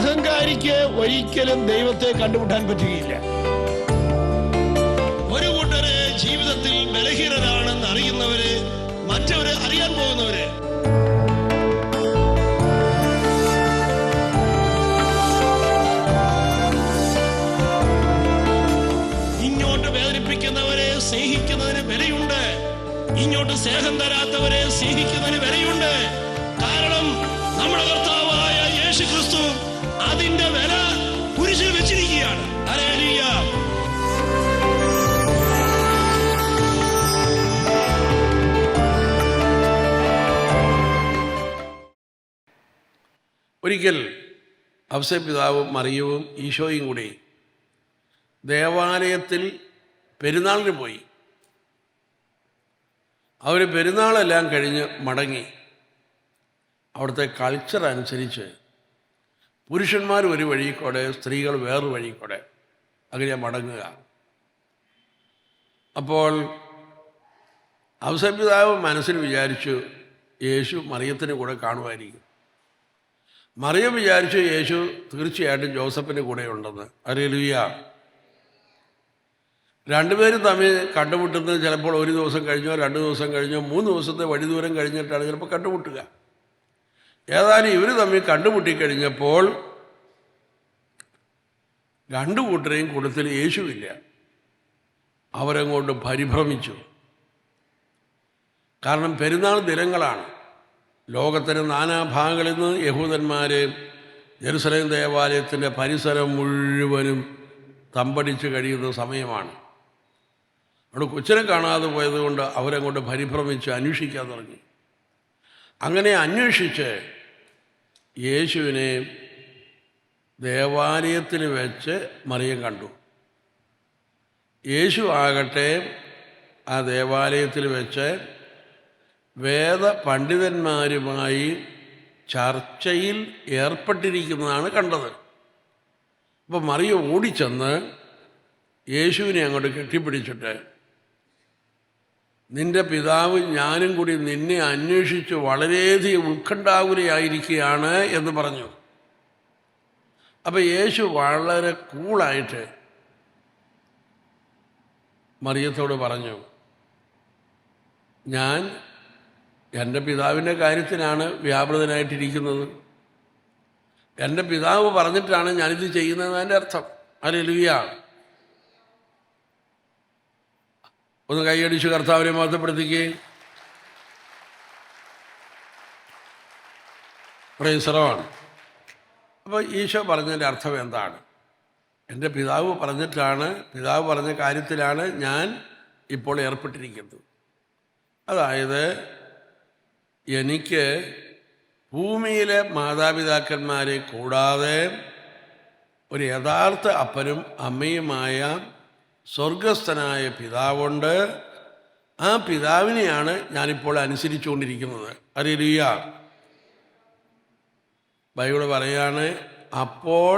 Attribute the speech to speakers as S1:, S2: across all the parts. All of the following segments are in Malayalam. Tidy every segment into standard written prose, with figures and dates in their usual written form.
S1: അഹങ്കാരിക്ക് ഒരിക്കലും ദൈവത്തെ കണ്ടുമുട്ടാൻ പറ്റുകയില്ല.
S2: ഒരു കൂട്ടര് ജീവിതത്തിൽ ബലഹീനരാണെന്ന് അറിയുന്നവര്, മറ്റവര് അറിയാൻ പോകുന്നവര്. ഇങ്ങോട്ട് വേദനിപ്പിക്കുന്നവരെ സ്നേഹിക്കുന്നതിന് വിലയുണ്ട്, ഇങ്ങോട്ട് സ്നേഹം തരാത്തവരെ സ്നേഹിക്കുന്നതിന് വിലയുണ്ട്. കാരണം നമ്മുടെ കർത്താവായ യേശു ക്രിസ്തു അതിന്റെ വില കുരിശിൽ വെച്ചിരിക്കുകയാണ്. ഹല്ലേലൂയ.
S3: ഒരിക്കൽ ഔസേപ്പിതാവും മറിയവും ഈശോയും കൂടി ദേവാലയത്തിൽ പെരുന്നാളിന് പോയി. അവർ പെരുന്നാളെല്ലാം കഴിഞ്ഞ് മടങ്ങി. അവിടുത്തെ കൾച്ചർ അനുസരിച്ച് പുരുഷന്മാർ ഒരു വഴിക്കൂടെ, സ്ത്രീകൾ വേറൊരു വഴിക്കൂടെ അങ്ങനെ മടങ്ങുക. അപ്പോൾ ഔസേപ്പിതാവ് മനസ്സിൽ വിചാരിച്ചു യേശു മറിയത്തിന് കൂടെ കാണുമായിരിക്കും. മറിയം വിചാരിച്ചു യേശു തീർച്ചയായിട്ടും ജോസഫിൻ്റെ കൂടെ ഉണ്ടെന്ന്. ഹല്ലേലൂയ. രണ്ടുപേരും തമ്മിൽ കണ്ടുമുട്ടുന്നത് ചിലപ്പോൾ ഒരു ദിവസം കഴിഞ്ഞോ 2 ദിവസം കഴിഞ്ഞോ 3 ദിവസത്തെ വഴി ദൂരം കഴിഞ്ഞിട്ടാണ് ചിലപ്പോൾ കണ്ടുമുട്ടുക. ഏതായാലും ഇവർ തമ്മിൽ കണ്ടുമുട്ടിക്കഴിഞ്ഞപ്പോൾ രണ്ടു കൂട്ടരെയും കൂട്ടത്തിൽ യേശുവില്ല. അവരങ്ങോട്ട് പരിഭ്രമിച്ചു. കാരണം പെരുന്നാൾ ദിനങ്ങളാണ്. ലോകത്തിൻ്റെ നാനാഭാഗങ്ങളിൽ നിന്ന് യഹൂദന്മാർ ജെറുസലേം ദേവാലയത്തിൻ്റെ പരിസരം മുഴുവനും തമ്പടിച്ച് കഴിയുന്ന സമയമാണ്. അവിടെ കൊച്ചിനെ കാണാതെ പോയതുകൊണ്ട് അവരങ്ങോട്ട് പരിഭ്രമിച്ച് അന്വേഷിക്കാൻ തുടങ്ങി. അങ്ങനെ അന്വേഷിച്ച് യേശുവിനെ ദേവാലയത്തിൽ വെച്ച് മറിയം കണ്ടു. യേശു ആകട്ടെ ആ ദേവാലയത്തിൽ വെച്ച് വേദ പണ്ഡിതന്മാരുമായി ചർച്ചയിൽ ഏർപ്പെട്ടിരിക്കുന്നതാണ് കണ്ടത്. അപ്പോൾ മറിയം ഓടിച്ചെന്ന് യേശുവിനെ അങ്ങോട്ട് കെട്ടിപ്പിടിച്ചിട്ട്, നിന്റെ പിതാവ് ഞാനും കൂടി നിന്നെ അന്വേഷിച്ച് വളരെയധികം ഉത്കണ്ഠാകുലയായിരിക്കുകയാണ് എന്ന് പറഞ്ഞു. അപ്പം യേശു വളരെ കൂളായിട്ട് മറിയത്തോട് പറഞ്ഞു, ഞാൻ എൻ്റെ പിതാവിൻ്റെ കാര്യത്തിനാണ് വ്യാപൃതനായിട്ടിരിക്കുന്നത്. എൻ്റെ പിതാവ് പറഞ്ഞിട്ടാണ് ഞാനിത് ചെയ്യുന്നതിൻ്റെ അർത്ഥം. ഹല്ലേലൂയ. ഒന്ന് കൈയടിച്ച് കർത്താവിനെ മഹത്വപ്പെടുത്തിക്കേ. Praise the Lord. അപ്പോൾ ഈശോ പറഞ്ഞതിൻ്റെ അർത്ഥം എന്താണ്? എൻ്റെ പിതാവ് പറഞ്ഞിട്ടാണ്, പിതാവ് പറഞ്ഞ കാര്യത്തിലാണ് ഞാൻ ഇപ്പോൾ ഏർപ്പെട്ടിരിക്കുന്നത്. അതായത് എനിക്ക് ഭൂമിയിലെ മാതാപിതാക്കന്മാരെ കൂടാതെ ഒരു യഥാർത്ഥ അപ്പനും അമ്മയുമായ സ്വർഗസ്ഥനായ പിതാവുണ്ട്. ആ പിതാവിനെയാണ് ഞാനിപ്പോൾ അനുസരിച്ചുകൊണ്ടിരിക്കുന്നത്. ഹല്ലേലൂയ. ബൈബിൾ പറയാണ്, അപ്പോൾ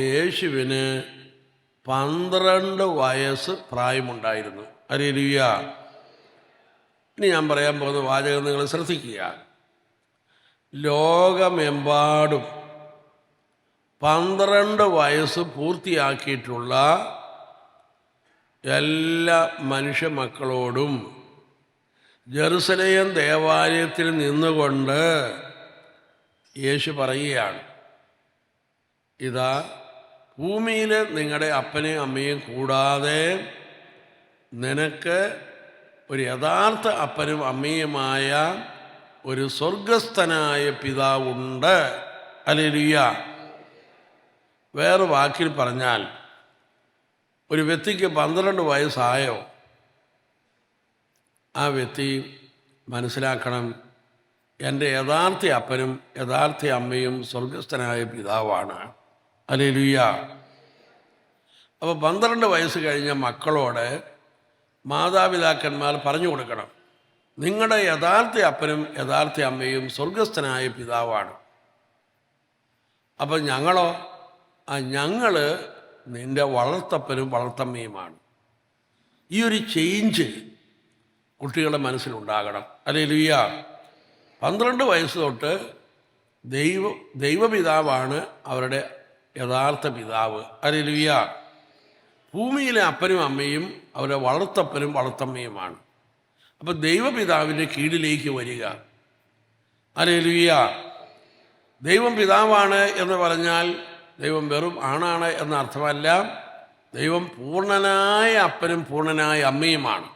S3: യേശുവിന് 12 വയസ്സ് പ്രായമുണ്ടായിരുന്നു. ഹല്ലേലൂയ. ഇനി ഞാൻ പറയാൻ പോകുന്ന വാചകം നിങ്ങൾ ശ്രദ്ധിക്കുക. ലോകമെമ്പാടും 12 വയസ്സ് പൂർത്തിയാക്കിയിട്ടുള്ള എല്ലാ മനുഷ്യ മക്കളോടും ജെറുസലേം ദേവാലയത്തിൽ നിന്നുകൊണ്ട് യേശു പറയുകയാണ്, ഇതാ ഭൂമിയിൽ നിങ്ങളുടെ അപ്പനെയും അമ്മയും കൂടാതെ നിനക്ക് ഒരു യഥാർത്ഥ അപ്പനും അമ്മയുമായ ഒരു സ്വർഗസ്ഥനായ പിതാവുണ്ട്. ഹല്ലേലൂയ. വേറെ വാക്കിൽ പറഞ്ഞാൽ, ഒരു വ്യക്തിക്ക് 12 വയസ്സായോ, ആ വ്യക്തി മനസ്സിലാക്കണം, എൻ്റെ യഥാർത്ഥ അപ്പനും യഥാർത്ഥ അമ്മയും സ്വർഗസ്ഥനായ പിതാവാണ്. ഹല്ലേലൂയ. അപ്പോൾ 12 വയസ്സ് കഴിഞ്ഞ മക്കളോട് മാതാപിതാക്കന്മാർ പറഞ്ഞു കൊടുക്കണം, നിങ്ങളുടെ യഥാർത്ഥ അപ്പനും യഥാർത്ഥ അമ്മയും സ്വർഗസ്ഥനായ പിതാവാണ്. അപ്പം ഞങ്ങളോ? ഞങ്ങൾ നിൻ്റെ വളർത്തപ്പനും വളർത്തമ്മയുമാണ്. ഈ ഒരു ചേഞ്ച് കുട്ടികളുടെ മനസ്സിലുണ്ടാകണം. ഹല്ലേലൂയ. 12 വയസ്സ് തൊട്ട് ദൈവപിതാവാണ് അവരുടെ യഥാർത്ഥ പിതാവ്. ഹല്ലേലൂയ. ഭൂമിയിലെ അപ്പനും അമ്മയും അവരുടെ വളർത്തപ്പനും വളർത്തമ്മയുമാണ്. അപ്പം ദൈവപിതാവിൻ്റെ കീഴിലേക്ക് വരിക. ഹല്ലേലൂയ. ദൈവം പിതാവാണ് എന്ന് പറഞ്ഞാൽ ദൈവം വെറും ആണാണ് എന്ന അർത്ഥമല്ല. ദൈവം പൂർണ്ണനായ അപ്പനും പൂർണ്ണനായ അമ്മയുമാണ്.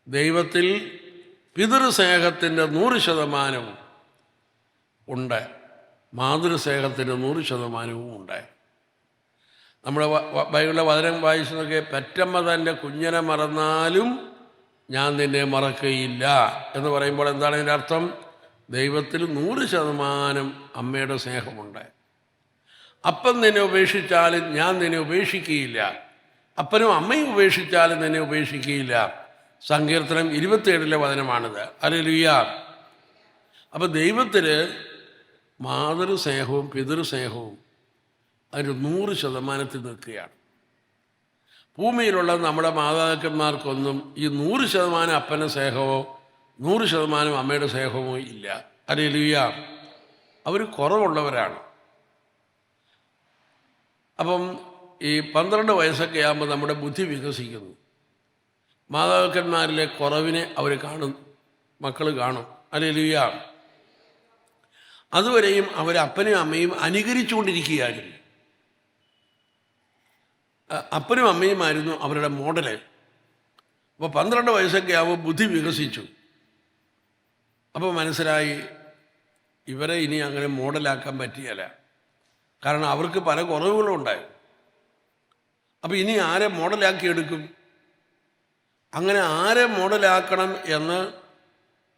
S3: ദൈവത്തിൽ പിതൃസ്നേഹത്തിൻ്റെ 100% ഉണ്ട്, മാതൃസ്നേഹത്തിൻ്റെ 100% ഉണ്ട്. നമ്മുടെ ബൈബിളിലെ വചനം വായിച്ചതൊക്കെ, പെറ്റമ്മ തൻ്റെ കുഞ്ഞിനെ മറന്നാലും ഞാൻ നിന്നെ മറക്കുകയില്ല എന്ന് പറയുമ്പോൾ എന്താണ് അതിൻ്റെ അർത്ഥം? ദൈവത്തിൽ 100% അമ്മയുടെ സ്നേഹമുണ്ട്. അപ്പൻ നിന്നെ ഉപേക്ഷിച്ചാലും ഞാൻ നിന്നെ ഉപേക്ഷിക്കുകയില്ല, അപ്പനും അമ്മയും ഉപേക്ഷിച്ചാലും നിന്നെ ഉപേക്ഷിക്കുകയില്ല. സങ്കീർത്തനം 27 വചനമാണിത്. ഹല്ലേലൂയ. അപ്പം ദൈവത്തിൽ മാതൃസ്നേഹവും പിതൃസ്നേഹവും അതിന് 100% നിൽക്കുകയാണ്. ഭൂമിയിലുള്ള നമ്മുടെ മാതാപിതാക്കന്മാർക്കൊന്നും ഈ 100% അപ്പൻ്റെ സ്നേഹമോ 100% അമ്മയുടെ സ്നേഹമോ ഇല്ല. ഹല്ലേലൂയ. അവർ കുറവുള്ളവരാണ്. അപ്പം ഈ 12 വയസ്സൊക്കെ ആകുമ്പോൾ നമ്മുടെ ബുദ്ധി വികസിക്കുന്നു. മാതാപിതാക്കന്മാരിലെ കുറവിനെ അവർ കാണും, മക്കൾ കാണും. ഹല്ലേലൂയ. അതുവരെയും അവർ അപ്പനും അമ്മയും അനുകരിച്ചുകൊണ്ടിരിക്കുകയായിരുന്നു. അപ്പനും അമ്മയുമായിരുന്നു അവരുടെ മോഡല്. അപ്പോൾ 12 വയസ്സൊക്കെ ആവുമ്പോൾ ബുദ്ധി വികസിച്ചു. അപ്പോൾ മനസ്സിലായി ഇവരെ ഇനി അങ്ങനെ മോഡലാക്കാൻ പറ്റിയല്ല. കാരണം അവർക്ക് പല കുറവുകളും ഉണ്ടായി. അപ്പോൾ ഇനി ആരെ മോഡലാക്കി എടുക്കും? അങ്ങനെ ആരെ മോഡലാക്കണം എന്ന്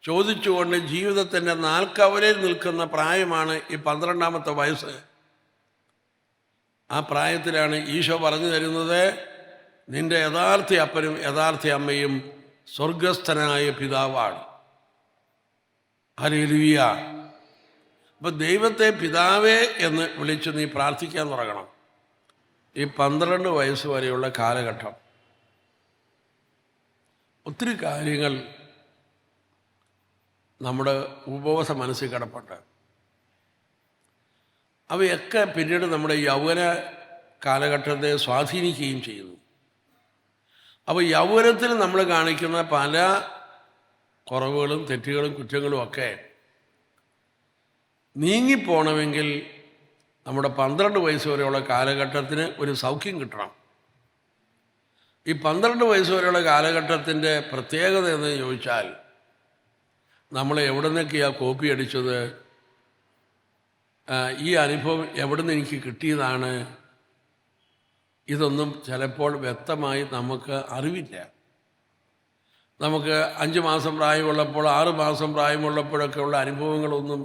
S3: ചോദിച്ചുകൊണ്ട് ജീവിതത്തിൻ്റെ നാൽക്കവലയിൽ നിൽക്കുന്ന പ്രായമാണ് ഈ 12ാമത്തെ വയസ്സ്. ആ പ്രായത്തിലാണ് ഈശോ പറഞ്ഞു തരുന്നത്, നിന്റെ യഥാർത്ഥ അപ്പനും യഥാർത്ഥ അമ്മയും സ്വർഗസ്ഥനായ പിതാവാണ്. ഹല്ലേലൂയ. അപ്പം ദൈവത്തെ പിതാവേ എന്ന് വിളിച്ച് നീ പ്രാർത്ഥിക്കാൻ തുടങ്ങണം. ഈ 12 വയസ്സ് വരെയുള്ള കാലഘട്ടം ഒത്തിരി കാര്യങ്ങൾ നമ്മുടെ ഉപബോധ മനസ്സിൽ കിടപ്പുണ്ട്. അവയൊക്കെ പിന്നീട് നമ്മുടെ യൗവന കാലഘട്ടത്തെ സ്വാധീനിക്കുകയും ചെയ്യുന്നു. അപ്പോൾ യൗവനത്തിൽ നമ്മൾ കാണിക്കുന്ന പല കുറവുകളും തെറ്റുകളും കുറ്റങ്ങളും ഒക്കെ നീങ്ങിപ്പോണമെങ്കിൽ നമ്മുടെ 12 വയസ്സ് വരെയുള്ള കാലഘട്ടത്തിന് ഒരു സൗഖ്യം കിട്ടണം. ഈ 12 വയസ്സ് വരെയുള്ള കാലഘട്ടത്തിൻ്റെ പ്രത്യേകത എന്ന് ചോദിച്ചാൽ, നമ്മൾ എവിടെ നിന്നൊക്കെയാണ് കോപ്പി അടിച്ചത്, ഈ അനുഭവം എവിടെ നിന്ന് എനിക്ക് കിട്ടിയതാണ്, ഇതൊന്നും ചിലപ്പോൾ വ്യക്തമായി നമുക്ക് അറിവില്ല. നമുക്ക് 5 മാസം പ്രായമുള്ളപ്പോൾ 6 മാസം പ്രായമുള്ളപ്പോഴൊക്കെ ഉള്ള അനുഭവങ്ങളൊന്നും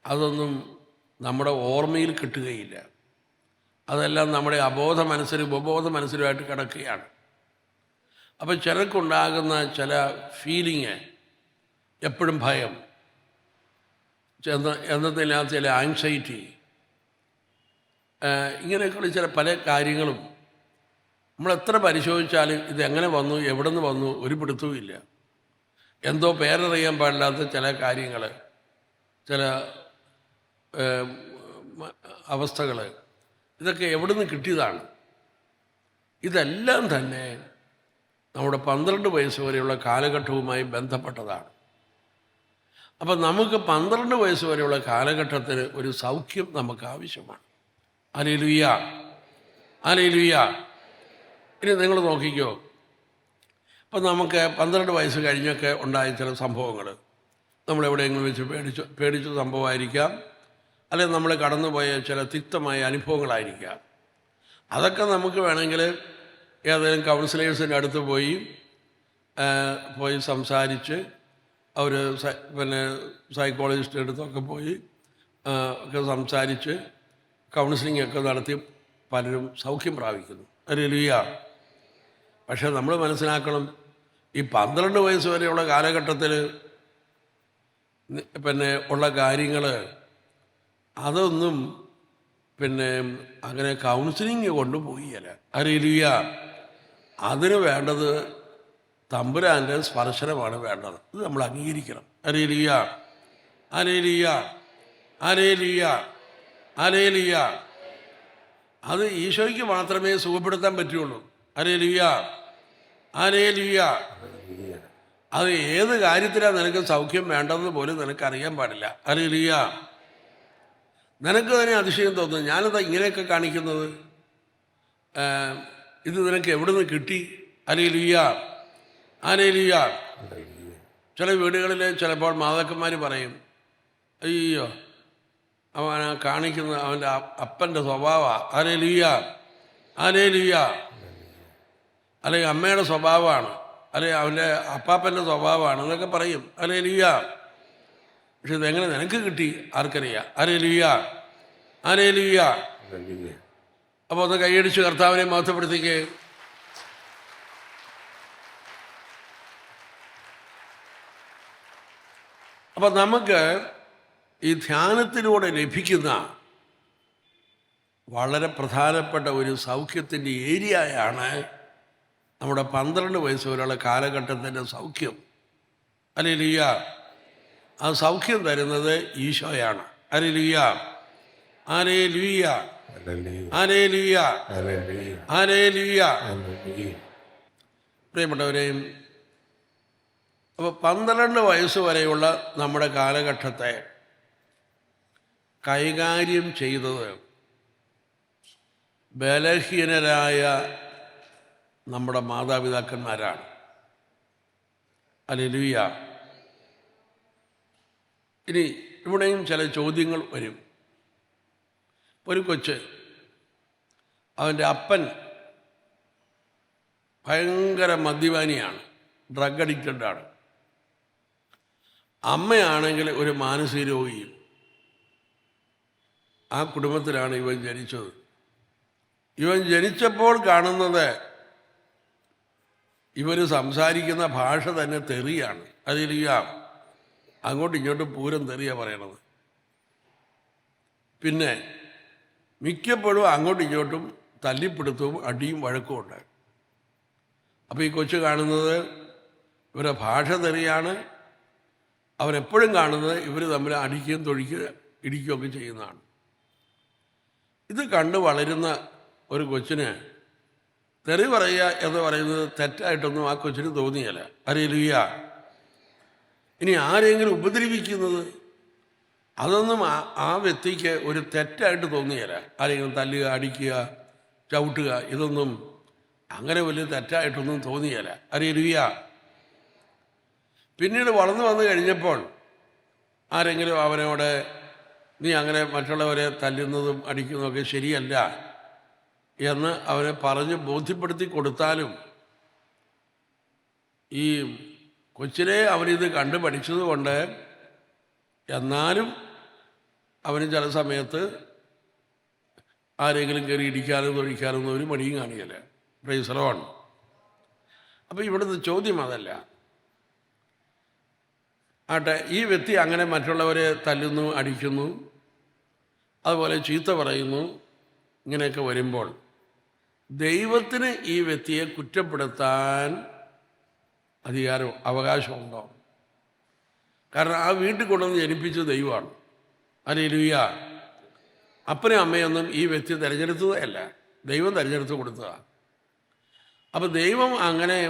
S3: അതൊന്നും നമ്മുടെ ഓർമ്മയിൽ കിട്ടുകയില്ല. അതെല്ലാം നമ്മുടെ അബോധ മനസ്സിലും ഉപബോധ മനസ്സിലുമായിട്ട് കിടക്കുകയാണ്. അപ്പം ചിലർക്കുണ്ടാകുന്ന ചില ഫീലിങ്, എപ്പോഴും ഭയം, എന്നതില്ലാത്ത ചില ആങ്സൈറ്റി, ഇങ്ങനെയൊക്കെയുള്ള ചില പല കാര്യങ്ങളും നമ്മൾ എത്ര പരിശോധിച്ചാലും ഇതെങ്ങനെ വന്നു, എവിടെ നിന്ന് വന്നു ഒരു പിടുത്തവും ഇല്ല. എന്തോ പേരറിയാൻ പാടില്ലാത്ത ചില കാര്യങ്ങൾ, ചില അവസ്ഥകൾ, ഇതൊക്കെ എവിടെ നിന്ന് കിട്ടിയതാണ്? ഇതെല്ലാം തന്നെ നമ്മുടെ 12 വയസ്സ് വരെയുള്ള കാലഘട്ടവുമായി ബന്ധപ്പെട്ടതാണ്. അപ്പം നമുക്ക് 12 വയസ്സ് വരെയുള്ള കാലഘട്ടത്തിന് ഒരു സൗഖ്യം നമുക്ക് ആവശ്യമാണ്. Hallelujah, hallelujah. ഇനി നിങ്ങൾ നോക്കിക്കോ, അപ്പം നമുക്ക് 12 വയസ്സ് കഴിഞ്ഞൊക്കെ ഉണ്ടായ ചില സംഭവങ്ങൾ, നമ്മളെവിടെയെങ്കിലും വെച്ച് പേടിച്ച സംഭവമായിരിക്കാം, അല്ലെങ്കിൽ നമ്മൾ കടന്നുപോയ ചില തിക്തമായ അനുഭവങ്ങളായിരിക്കാം. അതൊക്കെ നമുക്ക് വേണമെങ്കിൽ ഏതെങ്കിലും കൗൺസിലേഴ്സിൻ്റെ അടുത്ത് പോയി സംസാരിച്ച്, അവർ സൈക്കോളജിസ്റ്റിൻ്റെ അടുത്തൊക്കെ പോയി ഒക്കെ സംസാരിച്ച് കൗൺസിലിംഗ് ഒക്കെ നടത്തി പലരും സൗഖ്യം പ്രാപിക്കുന്നു. ഹല്ലേലൂയ. പക്ഷെ നമ്മൾ മനസ്സിലാക്കണം, ഈ 12 വയസ്സ് വരെയുള്ള കാലഘട്ടത്തിൽ ഉള്ള കാര്യങ്ങൾ അതൊന്നും അങ്ങനെ കൗൺസിലിംഗ് കൊണ്ടുപോയില്ല. ഹല്ലേലൂയ. അതിന് വേണ്ടത് തമ്പുരാൻ്റെ സ്പർശനമാണ് വേണ്ടത്. ഇത് നമ്മൾ അംഗീകരിക്കണം. Hallelujah, hallelujah. Hallelujah, hallelujah. അത് ഈശോയ്ക്ക് മാത്രമേ സുഖപ്പെടുത്താൻ പറ്റുള്ളൂ. Hallelujah, hallelujah. അത് ഏത് കാര്യത്തിലാണ് നിനക്ക് സൗഖ്യം വേണ്ടതെന്ന് പോലും നിനക്ക് അറിയാൻ പാടില്ല. ഹല്ലേലൂയ. നിനക്ക് തന്നെ അതിശയം തോന്നുന്നു, ഞാനെന്താ ഇങ്ങനെയൊക്കെ കാണിക്കുന്നത്, ഇത് നിനക്ക് എവിടെ നിന്ന് കിട്ടി? Hallelujah, hallelujah. ചില വീടുകളിൽ ചിലപ്പോൾ മാതാക്കന്മാർ പറയും, അയ്യോ അവൻ കാണിക്കുന്ന അവൻ്റെ അപ്പൻ്റെ സ്വഭാവമാണ്. Hallelujah, hallelujah. അല്ലെങ്കിൽ അമ്മയുടെ സ്വഭാവമാണ്, അല്ലെങ്കിൽ അവൻ്റെ അപ്പാപ്പൻ്റെ സ്വഭാവമാണ് എന്നൊക്കെ പറയും. ഹല്ലേലൂയ. പക്ഷെ ഇതെങ്ങനെ നിനക്ക് കിട്ടി ആർക്കറിയാം? Hallelujah, hallelujah. അപ്പോൾ ഒന്ന് കൈയടിച്ച് കർത്താവിനെ മഹത്വപ്പെടുത്തിക്കേ. അപ്പം നമുക്ക് ഈ ധ്യാനത്തിലൂടെ ലഭിക്കുന്ന വളരെ പ്രധാനപ്പെട്ട ഒരു സൗഖ്യത്തിൻ്റെ ഏരിയയാണ് നമ്മുടെ 12 വയസ്സ് വരെയുള്ള കാലഘട്ടത്തിൻ്റെ സൗഖ്യം. ഹല്ലേലൂയ. ആ സൗഖ്യം തരുന്നത് ഈശോയാണ്. Hallelujah, hallelujah, hallelujah, hallelujah. പ്രിയപ്പെട്ടവരെയും, അപ്പോൾ 12 വയസ്സ് വരെയുള്ള നമ്മുടെ കാലഘട്ടത്തെ കൈകാര്യം ചെയ്തത് ബലഹീനരായ നമ്മുടെ മാതാപിതാക്കന്മാരാണ്. ഹല്ലേലൂയ. ഇനി ഇവിടെയും ചില ചോദ്യങ്ങൾ വരും. ഒരു കൊച്ച്, അവൻ്റെ അപ്പൻ ഭയങ്കര മദ്യപാനിയാണ്, ഡ്രഗ് അഡിക്റ്റഡാണ്. അമ്മയാണെങ്കിൽ ഒരു മാനസിക രോഗിയും. ആ കുടുംബത്തിലാണ് ഇവൻ ജനിച്ചത്. ഇവൻ ജനിച്ചപ്പോൾ കാണുന്നത് ഇവർ സംസാരിക്കുന്ന ഭാഷ തന്നെ തെറിയാണ്. ഹല്ലേലൂയ. അങ്ങോട്ടും ഇങ്ങോട്ടും പൂരം തെറിയാണ് പറയണത്. പിന്നെ മിക്കപ്പോഴും അങ്ങോട്ടും ഇങ്ങോട്ടും തല്ലിപ്പിടുത്തവും അടിയും വഴക്കും ഉണ്ട്. അപ്പോൾ ഈ കൊച്ചു കാണുന്നത് ഇവരുടെ ഭാഷ തെറിയാണ്. അവരെപ്പോഴും കാണുന്നത് ഇവർ തമ്മിൽ അടിക്കുകയും തൊഴിക്കുകയും ഇടിക്കുകയൊക്കെ ചെയ്യുന്നതാണ്. ഇത് കണ്ട് വളരുന്ന ഒരു കൊച്ചിന് തെറി പറയുക എന്ന് പറയുന്നത് തെറ്റായിട്ടൊന്നും ആ കൊച്ചിന് തോന്നിയല്ല. ഹല്ലേലൂയ. ഇനി ആരെങ്കിലും ഉപദ്രവിക്കുന്നത് അതൊന്നും ആ വ്യക്തിക്ക് ഒരു തെറ്റായിട്ട് തോന്നിയല്ല. ആരെങ്കിലും തല്ലുക, അടിക്കുക, ചവിട്ടുക, ഇതൊന്നും അങ്ങനെ വലിയ തെറ്റായിട്ടൊന്നും തോന്നിയല്ല. ഹല്ലേലൂയ. പിന്നീട് വളർന്നു വന്നു കഴിഞ്ഞപ്പോൾ ആരെങ്കിലും അവനോട് നീ അങ്ങനെ മറ്റുള്ളവരെ തല്ലുന്നതും അടിക്കുന്നതൊക്കെ ശരിയല്ല എന്ന് അവനെ പറഞ്ഞ് ബോധ്യപ്പെടുത്തി കൊടുത്താലും ഈ കൊച്ചിനെ അവനിത് കണ്ടു പഠിച്ചത് കൊണ്ട് എന്നാലും അവന് ചില സമയത്ത് ആരെങ്കിലും കയറി ഇടിക്കാനും തൊഴിക്കാനും ഒരു മടിയും കാണിക്കല്ല. Praise the Lord. അപ്പോൾ ഇവിടുത്തെ ചോദ്യം അതല്ല. ആട്ടെ, ഈ വ്യക്തി അങ്ങനെ മറ്റുള്ളവരെ തല്ലുന്നു, അടിക്കുന്നു, അതുപോലെ ചീത്ത പറയുന്നു, ഇങ്ങനെയൊക്കെ വരുമ്പോൾ ദൈവത്തിന് ഈ വ്യക്തിയെ കുറ്റപ്പെടുത്താൻ അവകാശമുണ്ടോ? കാരണം ആ വീട്ടിൽ കൊണ്ടുവന്ന് ജനിപ്പിച്ചത് ദൈവമാണ്. ഹല്ലേലൂയ. അപ്പനും അമ്മയൊന്നും ഈ വ്യക്തി തിരഞ്ഞെടുത്തതല്ല, ദൈവം തിരഞ്ഞെടുത്ത് കൊടുത്തതാണ്. അപ്പം ദൈവം അങ്ങനെ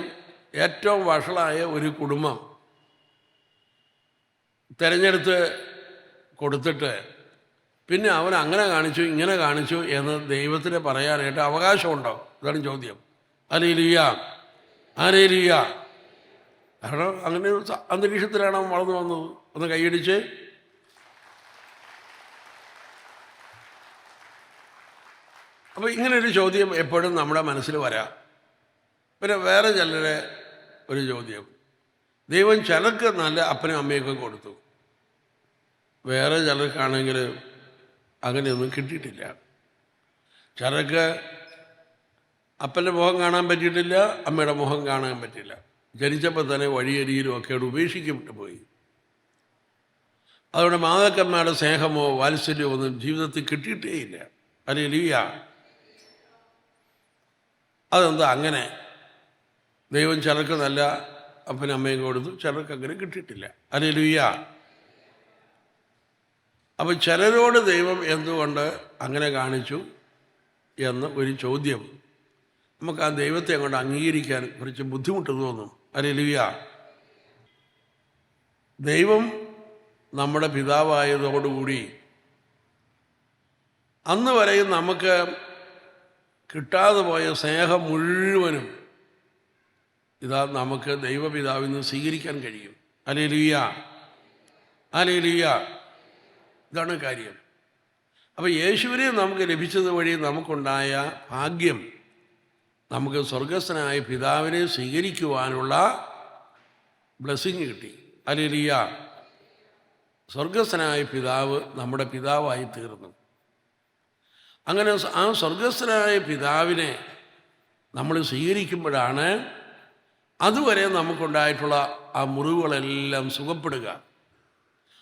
S3: ഏറ്റവും വഷളായ ഒരു കുടുംബം തിരഞ്ഞെടുത്ത് കൊടുത്തിട്ട് പിന്നെ അവൻ അങ്ങനെ കാണിച്ചു ഇങ്ങനെ കാണിച്ചു എന്ന് ദൈവത്തിന് പറയാനായിട്ട് അവകാശമുണ്ടോ? ഇതാണ് ചോദ്യം. Hallelujah, hallelujah. കാരണം അങ്ങനെ ഒരു അന്തരീക്ഷത്തിലാണ് അവൻ വളർന്നു വന്നത്. ഒന്ന് കൈയടിച്ച്. അപ്പോൾ ഇങ്ങനൊരു ചോദ്യം എപ്പോഴും നമ്മുടെ മനസ്സിൽ വരാം. പിന്നെ വേറെ ചിലരെ ഒരു ചോദ്യം, ദൈവം ചിലർക്ക് നല്ല അപ്പനും അമ്മയൊക്കെ കൊടുത്തു, വേറെ ചിലർക്കാണെങ്കിൽ അങ്ങനെയൊന്നും കിട്ടിയിട്ടില്ല. ചിലർക്ക് അപ്പൻ്റെ മുഖം കാണാൻ പറ്റിയിട്ടില്ല, അമ്മയുടെ മുഖം കാണാൻ പറ്റില്ല. ജനിച്ചപ്പോൾ തന്നെ വഴിയരിയിലും ഒക്കെ ഉപേക്ഷിക്കപ്പെട്ടു പോയി. അതുകൊണ്ട് മാതാക്കന്മാരുടെ സ്നേഹമോ വാത്സല്യമോ ഒന്നും ജീവിതത്തിൽ കിട്ടിയിട്ടേയില്ല. ഹല്ലേലൂയ. അതെന്താ അങ്ങനെ? ദൈവം ചിലർക്ക് നല്ല അപ്പനും അമ്മയും കൊടുത്തു, ചിലർക്ക് അങ്ങനെ കിട്ടിയിട്ടില്ല. ഹല്ലേലൂയ. അപ്പോൾ ചിലരോട് ദൈവം എന്തുകൊണ്ട് അങ്ങനെ കാണിച്ചു എന്ന് ഒരു ചോദ്യം നമുക്ക് ആ ദൈവത്തെ അങ്ങോട്ട് അംഗീകരിക്കാൻ കുറച്ച് ബുദ്ധിമുട്ട് തോന്നും. ഹല്ലേലൂയ. ദൈവം നമ്മുടെ പിതാവായതോടുകൂടി അന്ന് വരെയും നമുക്ക് കിട്ടാതെ പോയ സ്നേഹം മുഴുവനും ഇതാ നമുക്ക് ദൈവപിതാവിൽ നിന്ന് സ്വീകരിക്കാൻ കഴിയും. Hallelujah, hallelujah. ഇതാണ് കാര്യം. അപ്പോൾ യേശുവിനെ നമുക്ക് ലഭിച്ചത് വഴി നമുക്കുണ്ടായ ഭാഗ്യം നമുക്ക് സ്വർഗസ്ഥനായ പിതാവിനെ സ്വീകരിക്കുവാനുള്ള ബ്ലെസ്സിങ് കിട്ടി. ഹല്ലേലൂയ. സ്വർഗസ്ഥനായ പിതാവ് നമ്മുടെ പിതാവായി തീർന്നു. അങ്ങനെ ആ സ്വർഗസ്ഥനായ പിതാവിനെ നമ്മൾ സ്വീകരിക്കുമ്പോഴാണ് അതുവരെ നമുക്കുണ്ടായിട്ടുള്ള ആ മുറിവുകളെല്ലാം സുഖപ്പെടുക.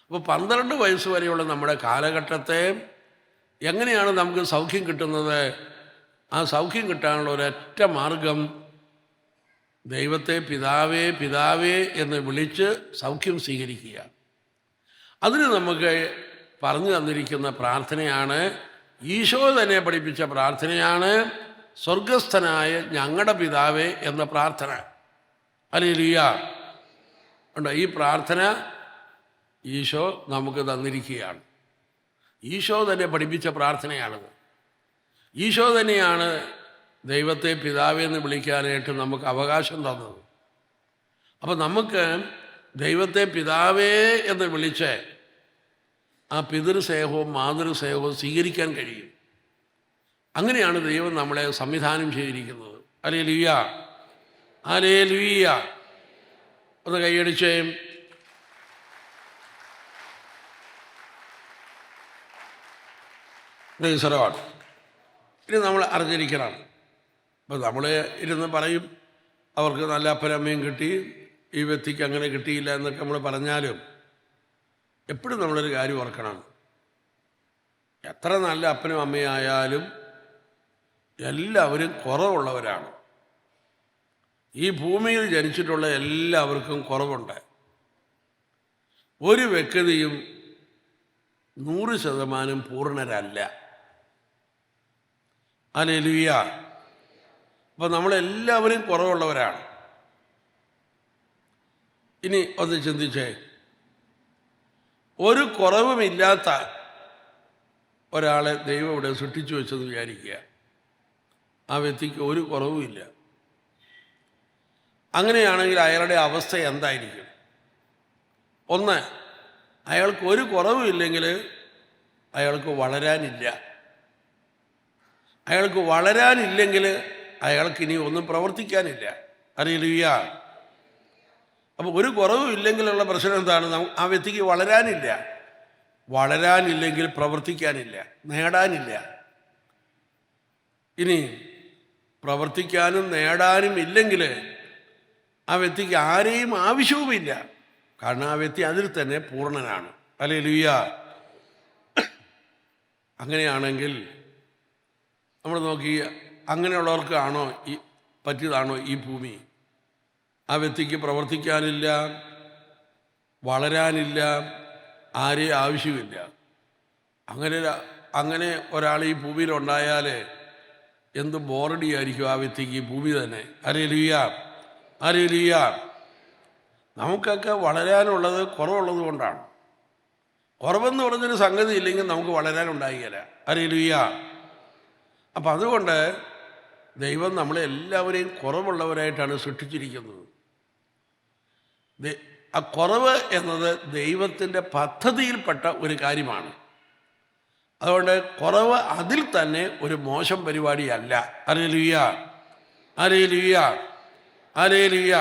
S3: അപ്പോൾ 12 വയസ്സ് വരെയുള്ള നമ്മുടെ കാലഘട്ടത്തെ എങ്ങനെയാണ് നമുക്ക് സൗഖ്യം കിട്ടുന്നത്? ആ സൗഖ്യം കിട്ടാനുള്ള ഒരൊറ്റ മാർഗം ദൈവത്തെ പിതാവേ പിതാവേ എന്ന് വിളിച്ച് സൗഖ്യം സ്വീകരിക്കുക. അതിന് നമുക്ക് പറഞ്ഞു തന്നിരിക്കുന്ന പ്രാർത്ഥനയാണ്, ഈശോ തന്നെ പഠിപ്പിച്ച പ്രാർത്ഥനയാണ് സ്വർഗസ്ഥനായ ഞങ്ങളുടെ പിതാവേ എന്ന പ്രാർത്ഥന. ഹല്ലേലൂയ. ഉണ്ടോ? ഈ പ്രാർത്ഥന ഈശോ നമുക്ക് തന്നിരിക്കുകയാണ്. ഈശോ തന്നെ പഠിപ്പിച്ച പ്രാർത്ഥനയാണത്. ഈശോ തന്നെയാണ് ദൈവത്തെ പിതാവേ എന്ന് വിളിക്കാനായിട്ട് നമുക്ക് അവകാശം തന്നത്. അപ്പം നമുക്ക് ദൈവത്തെ പിതാവേ എന്ന് വിളിച്ച് ആ പിതൃസ്നേഹവും മാതൃസ്നേഹവും സ്വീകരിക്കാൻ കഴിയും. അങ്ങനെയാണ് ദൈവം നമ്മളെ സംവിധാനം ചെയ്തിരിക്കുന്നത്. Hallelujah, hallelujah. ഒന്ന് കൈയടിച്ചേ. ഈശ്വരമാണ്. ഇനി നമ്മൾ അറിഞ്ഞിരിക്കണം. അപ്പോൾ നമ്മൾ ഇരുന്ന് പറയും അവർക്ക് നല്ല അപ്പനമ്മയും കിട്ടി, ഈ വ്യക്തിക്ക് അങ്ങനെ കിട്ടിയില്ല എന്നൊക്കെ നമ്മൾ പറഞ്ഞാലും എപ്പോഴും നമ്മളൊരു കാര്യം ഓർക്കണം, എത്ര നല്ല അപ്പനും അമ്മയായാലും എല്ലാവരും കുറവുള്ളവരാണ്. ഈ ഭൂമിയിൽ ജനിച്ചിട്ടുള്ള എല്ലാവർക്കും കുറവുണ്ട്. ഒരു വ്യക്തിയും 100% പൂർണ്ണരല്ല. ഹല്ലേലൂയ. അപ്പോൾ നമ്മളെല്ലാവരും കുറവുള്ളവരാണ്. ഇനി ഒന്ന് ചിന്തിച്ചേ, ഒരു കുറവുമില്ലാത്ത ഒരാളെ ദൈവം ഇവിടെ സൃഷ്ടിച്ചു വെച്ചെന്ന് വിചാരിക്കുക. ആ വ്യക്തിക്ക് ഒരു കുറവുമില്ല. അങ്ങനെയാണെങ്കിൽ അയാളുടെ അവസ്ഥ എന്തായിരിക്കും? ഒന്ന്, അയാൾക്ക് ഒരു കുറവുമില്ലെങ്കിൽ അയാൾക്ക് വളരാനില്ല. അയാൾക്ക് വളരാനില്ലെങ്കിൽ അയാൾക്ക് ഇനി ഒന്നും പ്രവർത്തിക്കാനില്ല. ഹല്ലേലൂയ. അപ്പോൾ ഒരു കുറവും ഇല്ലെങ്കിലുള്ള പ്രശ്നം എന്താണ്? ആ വ്യക്തിക്ക് വളരാനില്ല. വളരാനില്ലെങ്കിൽ പ്രവർത്തിക്കാനില്ല, നേടാനില്ല. ഇനി പ്രവർത്തിക്കാനും നേടാനും ഇല്ലെങ്കിൽ ആ വ്യക്തിക്ക് ആരെയും ആവശ്യവുമില്ല. കാരണം ആ വ്യക്തി അതിൽ തന്നെ പൂർണ്ണനാണ്. ഹല്ലേലൂയ. അങ്ങനെയാണെങ്കിൽ നമ്മൾ നോക്കി, അങ്ങനെയുള്ളവർക്കാണോ പറ്റിയതാണോ ഈ ഭൂമി? ആ വ്യക്തിക്ക് പ്രവർത്തിക്കാനില്ല, വളരാനില്ല, ആരെയും ആവശ്യമില്ല. അങ്ങനെ ഒരാൾ ഈ ഭൂമിയിലുണ്ടായാൽ എന്ത് ബോറടിയായിരിക്കും ആ വ്യക്തിക്ക് ഈ ഭൂമി തന്നെ. Hallelujah, hallelujah. നമുക്കൊക്കെ വളരാനുള്ളത് കുറവുള്ളത് കൊണ്ടാണ്. കുറവെന്ന് പറഞ്ഞൊരു സംഗതി ഇല്ലെങ്കിൽ നമുക്ക് വളരാനുണ്ടായില്ല. ഹല്ലേലൂയ. അപ്പം അതുകൊണ്ട് ദൈവം നമ്മളെ എല്ലാവരെയും കുറവുള്ളവരായിട്ടാണ് സൃഷ്ടിച്ചിരിക്കുന്നത്. ആ കുറവ് എന്നത് ദൈവത്തിൻ്റെ പദ്ധതിയിൽപ്പെട്ട ഒരു കാര്യമാണ്. അതുകൊണ്ട് കുറവ് അതിൽ തന്നെ ഒരു മോശം പരിപാടിയല്ല. Hallelujah, hallelujah, hallelujah.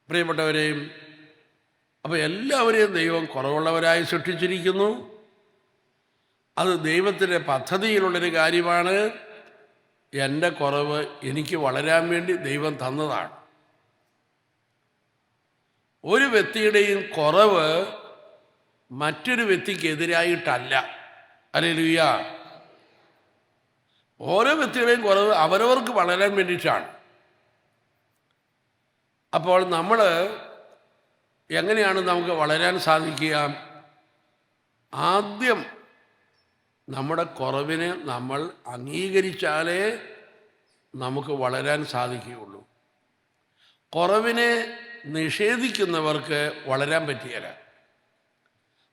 S3: പ്രിയപ്പെട്ടവരെയും, അപ്പോൾ എല്ലാവരെയും ദൈവം കുറവുള്ളവരായി സൃഷ്ടിച്ചിരിക്കുന്നു. അത് ദൈവത്തിൻ്റെ പദ്ധതിയിലുള്ളൊരു കാര്യമാണ്. എൻ്റെ കുറവ് എനിക്ക് വളരാൻ വേണ്ടി ദൈവം തന്നതാണ്. ഒരു വ്യക്തിയുടെയും കുറവ് മറ്റൊരു വ്യക്തിക്കെതിരായിട്ടല്ല. ഹല്ലേലൂയ. ഓരോ വ്യക്തിയുടെയും കുറവ് അവരവർക്ക് വളരാൻ വേണ്ടിയിട്ടാണ്. അപ്പോൾ നമ്മൾ എങ്ങനെയാണ് നമുക്ക് വളരാൻ സാധിക്കുക? ആദ്യം നമ്മുടെ കുറവിനെ നമ്മൾ അംഗീകരിച്ചാലേ നമുക്ക് വളരാൻ സാധിക്കുകയുള്ളൂ. കുറവിനെ നിഷേധിക്കുന്നവർക്ക് വളരാൻ പറ്റുകയില്ല.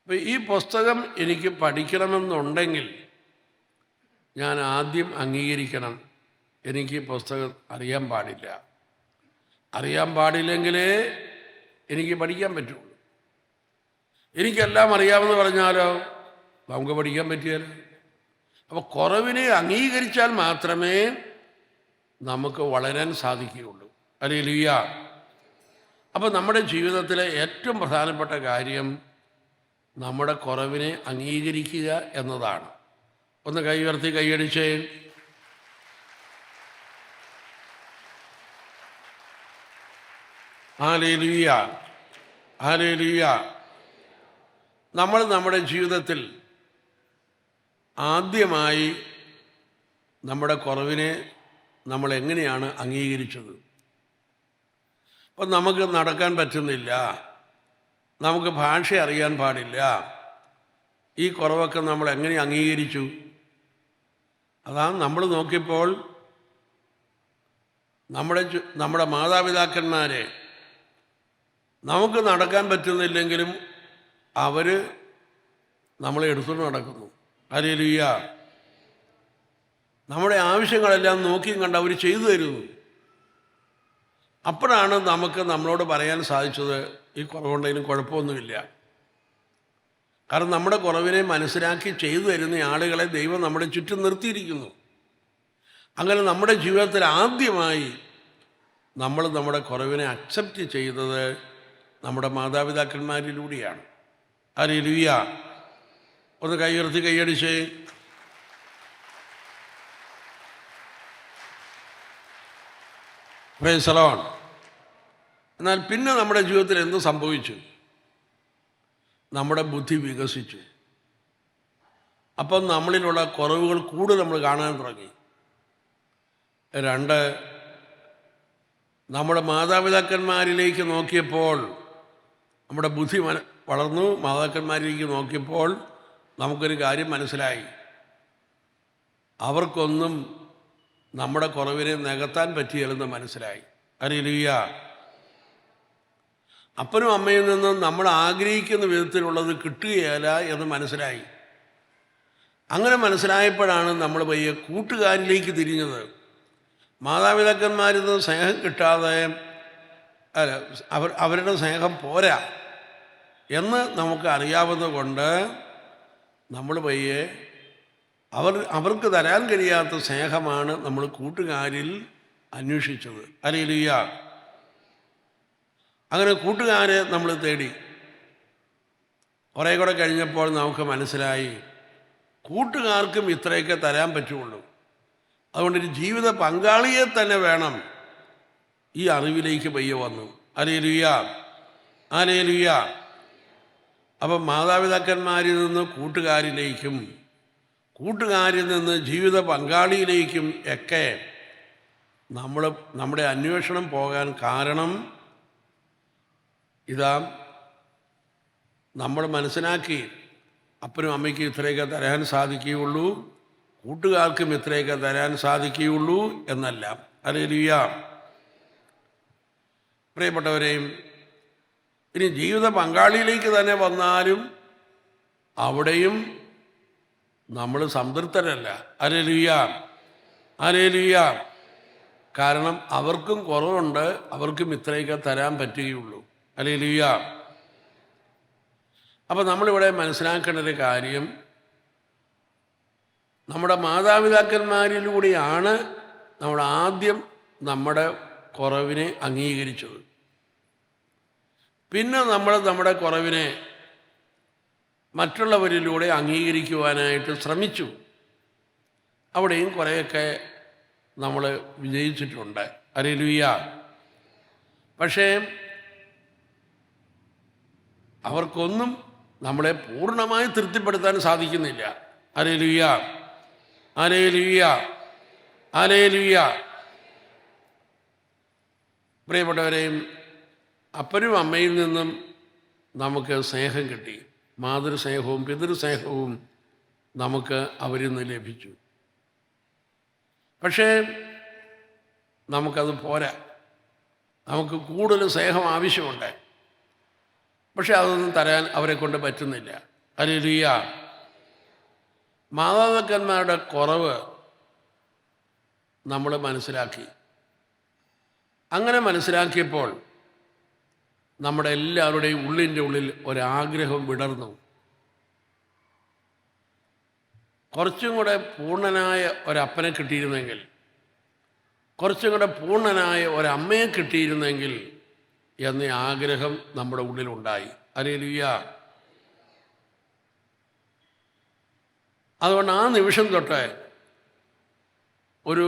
S3: അപ്പം ഈ പുസ്തകം എനിക്ക് പഠിക്കണമെന്നുണ്ടെങ്കിൽ ഞാൻ ആദ്യം അംഗീകരിക്കണം, എനിക്ക് ഈ പുസ്തകം അറിയാൻ പാടില്ല. അറിയാൻ പാടില്ലെങ്കിലേ എനിക്ക് പഠിക്കാൻ പറ്റുള്ളൂ. എനിക്കെല്ലാം അറിയാമെന്ന് പറഞ്ഞാലോ നമുക്ക് പഠിക്കാൻ പറ്റിയാലോ. അപ്പോൾ കുറവിനെ അംഗീകരിച്ചാൽ മാത്രമേ നമുക്ക് വളരാൻ സാധിക്കുകയുള്ളൂ. ഹല്ലേലൂയ. അപ്പോൾ നമ്മുടെ ജീവിതത്തിലെ ഏറ്റവും പ്രധാനപ്പെട്ട കാര്യം നമ്മുടെ കുറവിനെ അംഗീകരിക്കുക എന്നതാണ്. ഒന്ന് കൈ ഉയർത്തി കൈയടിച്ചേ. Hallelujah, hallelujah. നമ്മൾ നമ്മുടെ ജീവിതത്തിൽ ആദ്യമായി നമ്മുടെ കുറവിനെ നമ്മൾ എങ്ങനെയാണ് അംഗീകരിച്ചത്? അപ്പം നമുക്ക് നടക്കാൻ പറ്റുന്നില്ല, നമുക്ക് ഭാഷ അറിയാൻ പാടില്ല, ഈ കുറവൊക്കെ നമ്മൾ എങ്ങനെ അംഗീകരിച്ചു? അതാണ് നമ്മൾ നോക്കിയപ്പോൾ നമ്മുടെ മാതാപിതാക്കന്മാരെ നമുക്ക് നടക്കാൻ പറ്റുന്നില്ലെങ്കിലും അവർ നമ്മളെ എടുത്തുകൊണ്ട് നടക്കുന്നു. ഹല്ലേലൂയ. നമ്മുടെ ആവശ്യങ്ങളെല്ലാം നോക്കിയും കണ്ട് അവർ ചെയ്തു തരുന്നു. അപ്പോഴാണ് നമുക്ക് നമ്മളോട് പറയാൻ സാധിച്ചത് ഈ കുറവുണ്ടെങ്കിലും കുഴപ്പമൊന്നുമില്ല. കാരണം നമ്മുടെ കുറവിനെ മനസ്സിലാക്കി ചെയ്തു തരുന്ന ആളുകളെ ദൈവം നമ്മുടെ ചുറ്റും നിർത്തിയിരിക്കുന്നു. അങ്ങനെ നമ്മുടെ ജീവിതത്തിൽ ആദ്യമായി നമ്മൾ നമ്മുടെ കുറവിനെ അക്സെപ്റ്റ് ചെയ്തത് നമ്മുടെ മാതാപിതാക്കന്മാരിലൂടെയാണ്. ഹല്ലേലൂയ. ഒന്ന് കൈ ഉയർത്തി കൈയടിച്ചേ. Praise the Lord. എന്നാൽ പിന്നെ നമ്മുടെ ജീവിതത്തിൽ എന്ത് സംഭവിച്ചു? നമ്മുടെ ബുദ്ധി വികസിച്ചു. അപ്പം നമ്മളിലുള്ള കുറവുകൾ കൂടുതൽ നമ്മൾ കാണാൻ തുടങ്ങി. 2, നമ്മുടെ മാതാപിതാക്കന്മാരിലേക്ക് നോക്കിയപ്പോൾ നമ്മുടെ ബുദ്ധി വളർന്നു. മാതാപിതാക്കന്മാരിലേക്ക് നോക്കിയപ്പോൾ നമുക്കൊരു കാര്യം മനസ്സിലായി, അവർക്കൊന്നും നമ്മുടെ കുറവിനെ നികത്താൻ പറ്റിയില്ലെന്ന് മനസ്സിലായി. ഹല്ലേലൂയ. അപ്പനും അമ്മയിൽ നിന്നും നമ്മൾ ആഗ്രഹിക്കുന്ന വിധത്തിലുള്ളത് കിട്ടുകയില്ല എന്ന് മനസ്സിലായി. അങ്ങനെ മനസ്സിലായപ്പോഴാണ് നമ്മൾ പയ്യെ കൂട്ടുകാരിലേക്ക് തിരിഞ്ഞത്. മാതാപിതാക്കന്മാരിൽ നിന്ന് സ്നേഹം കിട്ടാതെ അവരുടെ സ്നേഹം പോരാ എന്ന് നമുക്ക് അറിയാവുന്നത് കൊണ്ട് നമ്മൾ പയ്യെ അവർക്ക് തരാൻ കഴിയാത്ത സ്നേഹമാണ് നമ്മൾ കൂട്ടുകാരിൽ അന്വേഷിച്ചത്. ഹല്ലേലൂയ. അങ്ങനെ കൂട്ടുകാരെ നമ്മൾ തേടി. കുറേ കൂടെ കഴിഞ്ഞപ്പോൾ നമുക്ക് മനസ്സിലായി കൂട്ടുകാർക്കും ഇത്രയൊക്കെ തരാൻ പറ്റുള്ളൂ. അതുകൊണ്ടൊരു ജീവിത പങ്കാളിയെ തന്നെ വേണം. ഈ അറിവിലേക്ക് പയ്യെ വന്നു. Hallelujah, hallelujah. അപ്പം മാതാപിതാക്കന്മാരിൽ നിന്ന് കൂട്ടുകാരിലേക്കും കൂട്ടുകാരിൽ നിന്ന് ജീവിത പങ്കാളിയിലേക്കും ഒക്കെ നമ്മുടെ അന്വേഷണം പോകാൻ കാരണം ഇതാ, നമ്മൾ മനസ്സിലാക്കി അപ്പനും അമ്മയ്ക്കും ഇത്രയൊക്കെ തരാൻ സാധിക്കുകയുള്ളൂ, കൂട്ടുകാർക്കും ഇത്രയൊക്കെ തരാൻ സാധിക്കുകയുള്ളൂ എന്നല്ല. ഹല്ലേലൂയ. പ്രിയപ്പെട്ടവരെയും, ഇനി ജീവിത പങ്കാളിയിലേക്ക് തന്നെ വന്നാലും അവിടെയും നമ്മൾ സംതൃപ്തരല്ല. Hallelujah, hallelujah. കാരണം അവർക്കും കുറവുണ്ട്, അവർക്കും ഇത്രയൊക്കെ തരാൻ പറ്റുകയുള്ളൂ. ഹല്ലേലൂയ. അപ്പം നമ്മളിവിടെ മനസ്സിലാക്കേണ്ട ഒരു കാര്യം, നമ്മുടെ മാതാപിതാക്കന്മാരിലൂടെയാണ് നമ്മൾ ആദ്യം നമ്മുടെ കുറവിനെ അംഗീകരിച്ചത്. പിന്നെ നമ്മൾ നമ്മുടെ കുറവിനെ മറ്റുള്ളവരിലൂടെ അംഗീകരിക്കുവാനായിട്ട് ശ്രമിച്ചു. അവിടെയും കുറേയൊക്കെ നമ്മൾ വിജയിച്ചിട്ടുണ്ട്. ഹല്ലേലൂയ. പക്ഷേ അവർക്കൊന്നും നമ്മളെ പൂർണ്ണമായി തൃപ്തിപ്പെടുത്താൻ സാധിക്കുന്നില്ല. Hallelujah, hallelujah, hallelujah. പ്രിയപ്പെട്ടവരെയും, അപ്പനും അമ്മയിൽ നിന്നും നമുക്ക് സ്നേഹം കിട്ടി, മാതൃസ്നേഹവും പിതൃസ്നേഹവും നമുക്ക് അവരിൽ നിന്ന് ലഭിച്ചു. പക്ഷേ നമുക്കത് പോരാ, നമുക്ക് കൂടുതൽ സ്നേഹം ആവശ്യമുണ്ട്. പക്ഷെ അതൊന്നും തരാൻ അവരെ കൊണ്ട് പറ്റുന്നില്ല. ഹല്ലേലൂയ. മാതാപിതാക്കന്മാരുടെ കുറവ് നമ്മൾ മനസ്സിലാക്കി. അങ്ങനെ മനസ്സിലാക്കിയപ്പോൾ നമ്മുടെ എല്ലാവരുടെയും ഉള്ളിൻ്റെ ഉള്ളിൽ ഒരാഗ്രഹം വിടർന്നു. കുറച്ചും കൂടെ പൂർണ്ണനായ ഒരപ്പനെ കിട്ടിയിരുന്നെങ്കിൽ, കുറച്ചും കൂടെ പൂർണ്ണനായ ഒരമ്മയെ കിട്ടിയിരുന്നെങ്കിൽ എന്ന ആഗ്രഹം നമ്മുടെ ഉള്ളിലുണ്ടായി. ഹല്ലേലൂയ. അതുകൊണ്ട് ആ നിമിഷം തൊട്ട് ഒരു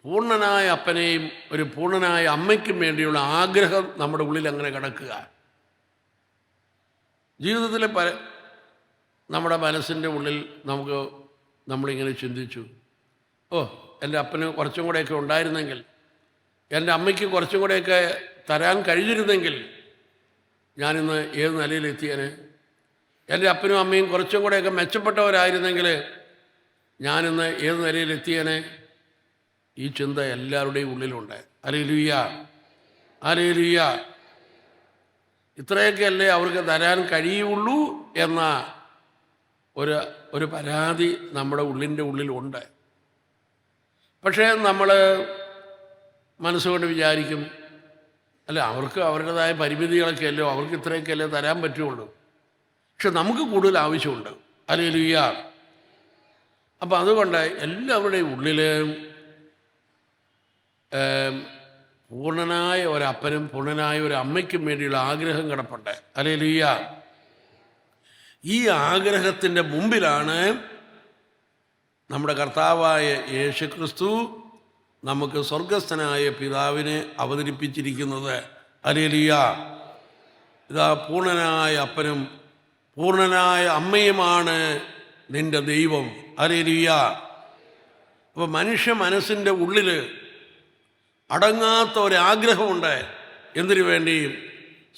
S3: പൂർണ്ണനായ അപ്പനെയും ഒരു പൂർണ്ണനായ അമ്മയ്ക്കും വേണ്ടിയുള്ള ആഗ്രഹം നമ്മുടെ ഉള്ളിൽ അങ്ങനെ കിടക്കുക. ജീവിതത്തിലെ നമ്മുടെ മനസ്സിൻ്റെ ഉള്ളിൽ നമ്മളിങ്ങനെ ചിന്തിച്ചു, എൻ്റെ അപ്പന് കുറച്ചും കൂടെയൊക്കെ ഉണ്ടായിരുന്നെങ്കിൽ, എൻ്റെ അമ്മയ്ക്ക് കുറച്ചും കൂടെയൊക്കെ തരാൻ കഴിഞ്ഞിരുന്നെങ്കിൽ ഞാനിന്ന് ഏത് നിലയിലെത്തിയേനെ. എൻ്റെ അപ്പനും അമ്മയും കുറച്ചും കൂടെയൊക്കെ മെച്ചപ്പെട്ടവരായിരുന്നെങ്കിൽ ഞാനിന്ന് ഏത് നിലയിലെത്തിയേനെ. ഈ ചിന്ത എല്ലാവരുടെയും ഉള്ളിലുണ്ട്. Hallelujah, hallelujah. ഇത്രയൊക്കെയല്ലേ അവർക്ക് തരാൻ കഴിയുള്ളൂ എന്ന ഒരു പരാതി നമ്മുടെ ഉള്ളിൻ്റെ ഉള്ളിലുണ്ട്. പക്ഷേ നമ്മൾ മനസ്സുകൊണ്ട് വിചാരിക്കും, അല്ല അവർക്ക് അവരുടേതായ പരിമിതികളൊക്കെ അല്ലോ, അവർക്ക് ഇത്രയൊക്കെയല്ലേ തരാൻ പറ്റുള്ളൂ. പക്ഷെ നമുക്ക് കൂടുതൽ ആവശ്യമുണ്ട്. ഹല്ലേലൂയ. അപ്പം അതുകൊണ്ട് എല്ലാവരുടെയും ഉള്ളിൽ പൂർണ്ണനായ ഒരപ്പനും പൂർണ്ണനായ ഒരു അമ്മയ്ക്കും വേണ്ടിയുള്ള ആഗ്രഹം കിടപ്പുണ്ട്. ഹല്ലേലൂയ. ഈ ആഗ്രഹത്തിൻ്റെ മുമ്പിലാണ് നമ്മുടെ കർത്താവായ യേശുക്രിസ്തു നമുക്ക് സ്വർഗസ്ഥനായ പിതാവിനെ അവതരിപ്പിച്ചിരിക്കുന്നത്. ഹല്ലേലൂയ. ഇതാ പൂർണ്ണനായ അപ്പനും പൂർണ്ണനായ അമ്മയുമാണ് നിന്റെ ദൈവം. ഹല്ലേലൂയ. അപ്പോൾ മനുഷ്യ മനസ്സിൻ്റെ ഉള്ളിൽ അടങ്ങാത്ത ഒരാഗ്രഹമുണ്ട്. എന്തിനു വേണ്ടി?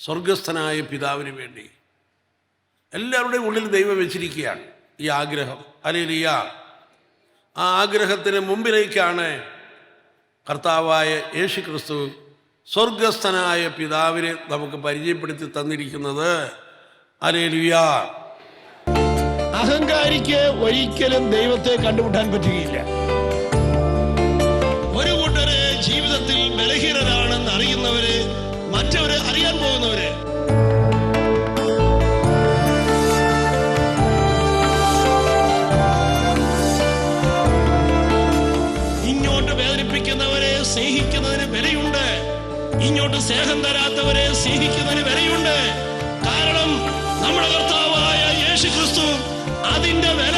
S3: സ്വർഗസ്ഥനായ പിതാവിന് വേണ്ടി. എല്ലാവരുടെയും ഉള്ളിൽ ദൈവം വെച്ചിരിക്കുകയാണ് ഈ ആഗ്രഹം. ഹല്ലേലൂയ. ആ ആഗ്രഹത്തിന് മുമ്പിലേക്കാണ് കർത്താവായ യേശുക്രിസ്തു സ്വർഗസ്ഥനായ പിതാവിനെ നമുക്ക് പരിചയപ്പെടുത്തി തന്നിരിക്കുന്നത്. ഹല്ലേലൂയ.
S1: അഹങ്കാരിക്ക് ഒരിക്കലും ദൈവത്തെ കണ്ടുമുട്ടാൻ പറ്റുകയില്ല.
S2: ഒരു കൂട്ടര് ജീവിതത്തിൽ ബലഹീനരാണെന്ന് അറിയുന്നവര്, മറ്റവര് അറിയാൻ പോകുന്നവര്. ഇങ്ങോട്ട് വേദനിപ്പിക്കുന്നവരെ സ്നേഹിക്കുന്നതിന് വിലയുണ്ട്, ഇങ്ങോട്ട് സ്നേഹം തരാത്തവരെ സ്നേഹിക്കുന്നതിന് വിലയുണ്ട്. കാരണം നമ്മുടെ കർത്താവായ യേശുക്രിസ്തു അതിന്റെ വില